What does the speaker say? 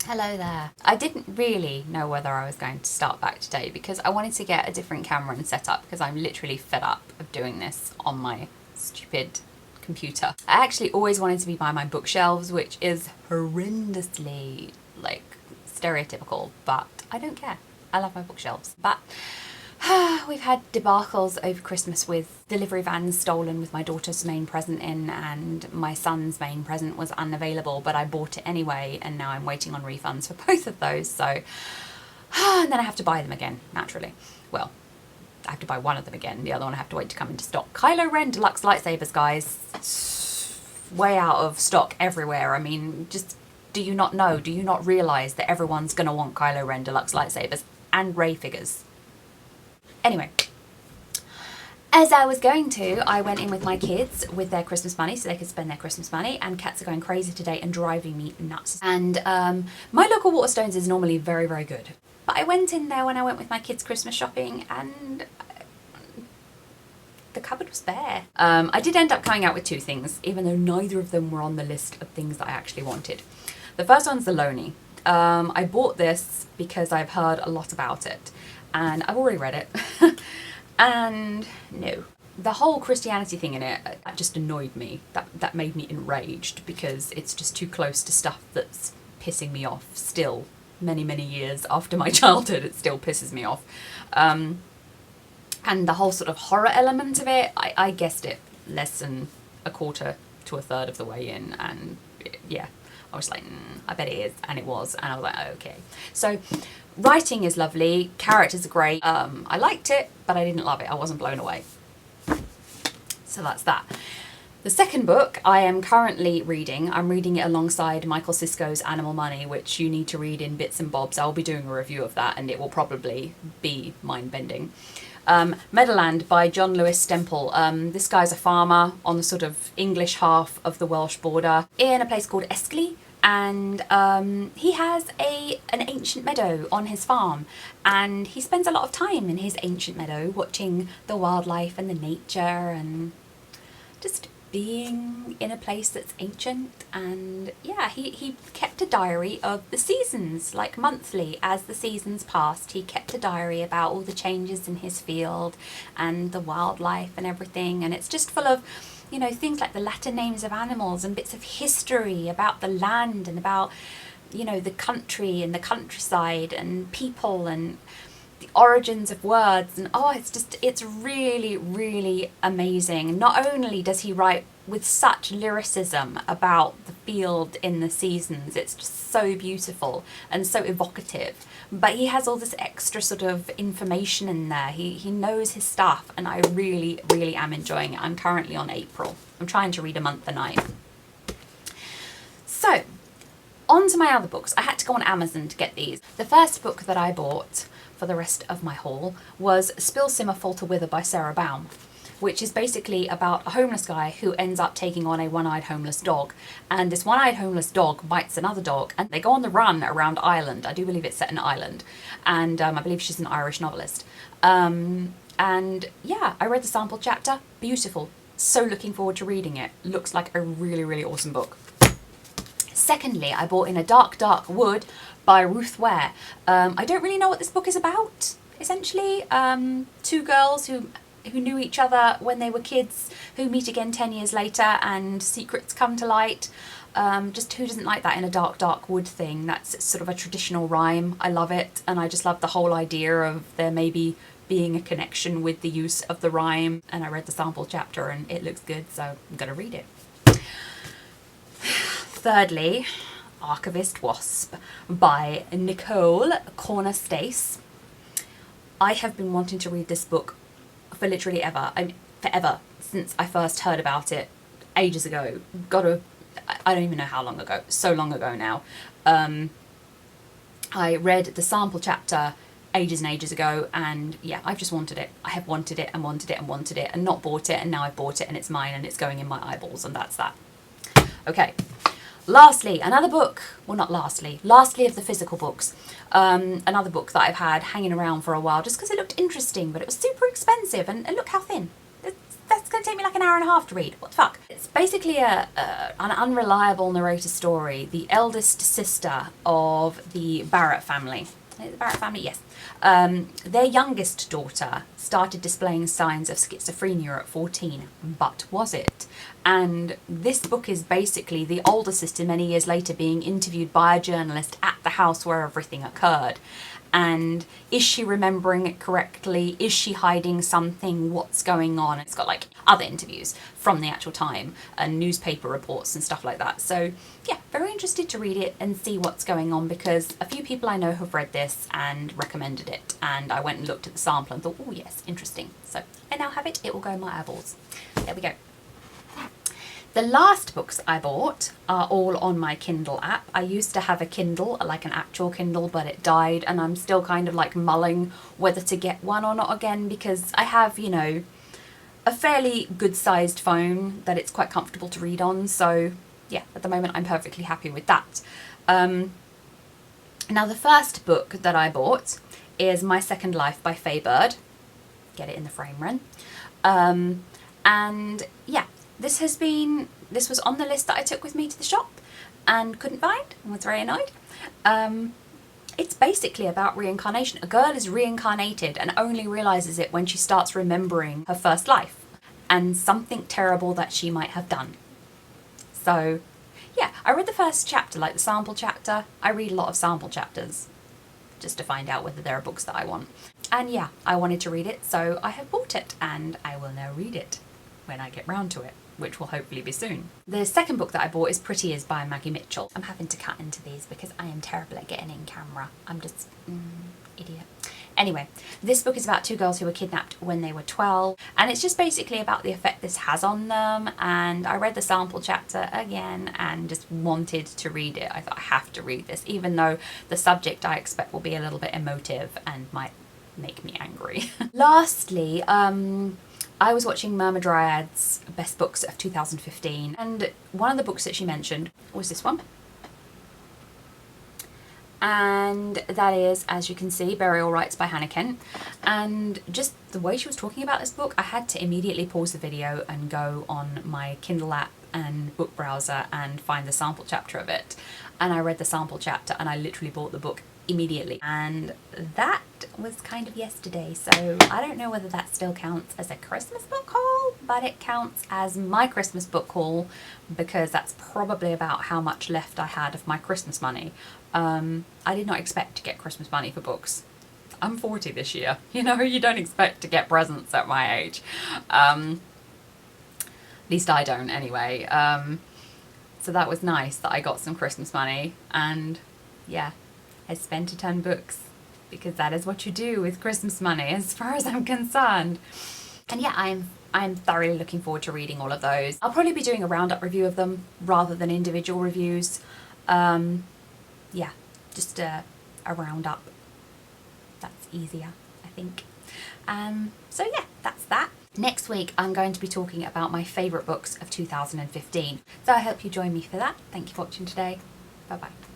Hello there. I didn't really know whether I was going to start back today because I wanted to get a different camera and setup because I'm literally fed up of doing this on my stupid computer. I actually always wanted to be by my bookshelves, which is horrendously, like, stereotypical, but I don't care. I love my bookshelves. But we've had debacles over Christmas with delivery vans stolen with my daughter's main present in, and my son's main present was unavailable, but I bought it anyway, and now I'm waiting on refunds for both of those, so... And then I have to buy them again, naturally. Well, I have to buy one of them again, the other one I have to wait to come into stock. Kylo Ren Deluxe lightsabers, guys. Way out of stock everywhere. I mean, just... Do you not know? Do you not realise that everyone's gonna want Kylo Ren Deluxe lightsabers? And Rey figures. Anyway, as I was going to, I went in with my kids with their Christmas money so they could spend their Christmas money, and cats are going crazy today and driving me nuts. And my local Waterstones is normally very, very good. But I went in there when I went with my kids Christmas shopping and the cupboard was bare. I did end up coming out with two things, even though neither of them were on the list of things that I actually wanted. The first one's the Loney. I bought this because I've heard a lot about it. And I've already read it. And no. The whole Christianity thing in it, that just annoyed me. That made me enraged because it's just too close to stuff that's pissing me off still. Many, many years after my childhood, it still pisses me off. And the whole sort of horror element of it, I guessed it less than a quarter to a third of the way in. And yeah, I was like, I bet it is. And it was. And I was like, oh, okay. So... Writing is lovely, characters are great. I liked it, but I didn't love it. I wasn't blown away. So that's that. The second book I am currently reading. I'm reading it alongside Michael Sisko's Animal Money, which you need to read in bits and bobs. I'll be doing a review of that and it will probably be mind-bending. Meadowland by John Lewis Stemple. This guy's a farmer on the sort of English half of the Welsh border in a place called Escley. And he has an ancient meadow on his farm, and he spends a lot of time in his ancient meadow watching the wildlife and the nature and just being in a place that's ancient. And yeah, he kept a diary of the seasons, like monthly as the seasons passed. He kept a diary about all the changes in his field and the wildlife and everything, and it's just full of, you know, things like the Latin names of animals and bits of history about the land and about, you know, the country and the countryside and people and the origins of words. And oh, it's really, really amazing. Not only does he write with such lyricism about the field in the seasons, it's just so beautiful and so evocative, but he has all this extra sort of information in there. He knows his stuff, and I really, really am enjoying it. I'm currently on April. I'm trying to read a month a night. So, on to my other books. I had to go on Amazon to get these. The first book that I bought for the rest of my haul was Spill, Simmer, Falter, Wither by Sarah Baum, which is basically about a homeless guy who ends up taking on a one-eyed homeless dog. And this one-eyed homeless dog bites another dog, and they go on the run around Ireland. I do believe it's set in Ireland. And I believe she's an Irish novelist. And yeah, I read the sample chapter. Beautiful. So looking forward to reading it. Looks like a really, really awesome book. Secondly, I bought In a Dark, Dark Wood by Ruth Ware. I don't really know what this book is about, essentially. Two girls who knew each other when they were kids, who meet again 10 years later, and secrets come to light. Just who doesn't like that In a Dark, Dark Wood thing? That's sort of a traditional rhyme. I love it, and I just love the whole idea of there maybe being a connection with the use of the rhyme. And I read the sample chapter and it looks good, so I'm gonna read it. Thirdly, Archivist Wasp by Nicole Corner-Stace. I have been wanting to read this book for literally ever. I mean, forever, since I first heard about it ages ago. I don't even know how long ago. So long ago now. I read the sample chapter ages and ages ago, and yeah, I've just wanted it. I have wanted it and wanted it and wanted it and not bought it, and now I've bought it and it's mine and it's going in my eyeballs, and that's that. Okay. Lastly, another book, well not lastly of the physical books, another book that I've had hanging around for a while just because it looked interesting, but it was super expensive, and look how thin. It's that's going to take me like an hour and a half to read. What the fuck? It's basically an unreliable narrator story. The eldest sister of the Barrett family. The Barrett family, yes. Their youngest daughter started displaying signs of schizophrenia at 14, but was it? And this book is basically the older sister many years later being interviewed by a journalist at the house where everything occurred. And is she remembering it correctly? Is she hiding something? What's going on? It's got like other interviews from the actual time and newspaper reports and stuff like that. So yeah, very interested to read it and see what's going on, because a few people I know have read this and recommended it, and I went and looked at the sample and thought, oh yes, interesting. So I now have it. It will go in my eyeballs. There we go. The last books I bought are all on my Kindle app. I used to have a Kindle, like an actual Kindle, but it died, and I'm still kind of like mulling whether to get one or not again, because I have, you know, a fairly good sized phone that it's quite comfortable to read on. So yeah, at the moment I'm perfectly happy with that. Now the first book that I bought is My Second Life by Faye Bird. Get it in the frame, Ren. And yeah, this was on the list that I took with me to the shop and couldn't find and was very annoyed. It's basically about reincarnation. A girl is reincarnated and only realizes it when she starts remembering her first life and something terrible that she might have done. So yeah, I read the first chapter, like the sample chapter. I read a lot of sample chapters just to find out whether there are books that I want. And yeah, I wanted to read it, so I have bought it, and I will now read it when I get round to it, which will hopefully be soon. The second book that I bought is Pretty Is by Maggie Mitchell. I'm having to cut into these because I am terrible at getting in camera. I'm just idiot. Anyway, this book is about two girls who were kidnapped when they were 12, and it's just basically about the effect this has on them. And I read the sample chapter again and just wanted to read it. I thought I have to read this, even though the subject I expect will be a little bit emotive and might make me angry. Lastly, I was watching Murmur Dryad's Best Books of 2015, and one of the books that she mentioned was this one. And that is, as you can see, Burial Rites by Hannah Kent. And just the way she was talking about this book, I had to immediately pause the video and go on my Kindle app and book browser and find the sample chapter of it. And I read the sample chapter and I literally bought the book immediately. And that was kind of yesterday, so I don't know whether that still counts as a Christmas book haul, but it counts as my Christmas book haul because that's probably about how much left I had of my Christmas money. I did not expect to get Christmas money for books. I'm 40 this year. You know, you don't expect to get presents at my age. At least I don't anyway. So that was nice that I got some Christmas money, and yeah, I spent it on books because that is what you do with Christmas money as far as I'm concerned. And yeah, I'm thoroughly looking forward to reading all of those. I'll probably be doing a roundup review of them rather than individual reviews. Yeah, just a roundup. That's easier, I think. So yeah, that's that. Next week, I'm going to be talking about my favourite books of 2015. So I hope you join me for that. Thank you for watching today. Bye bye.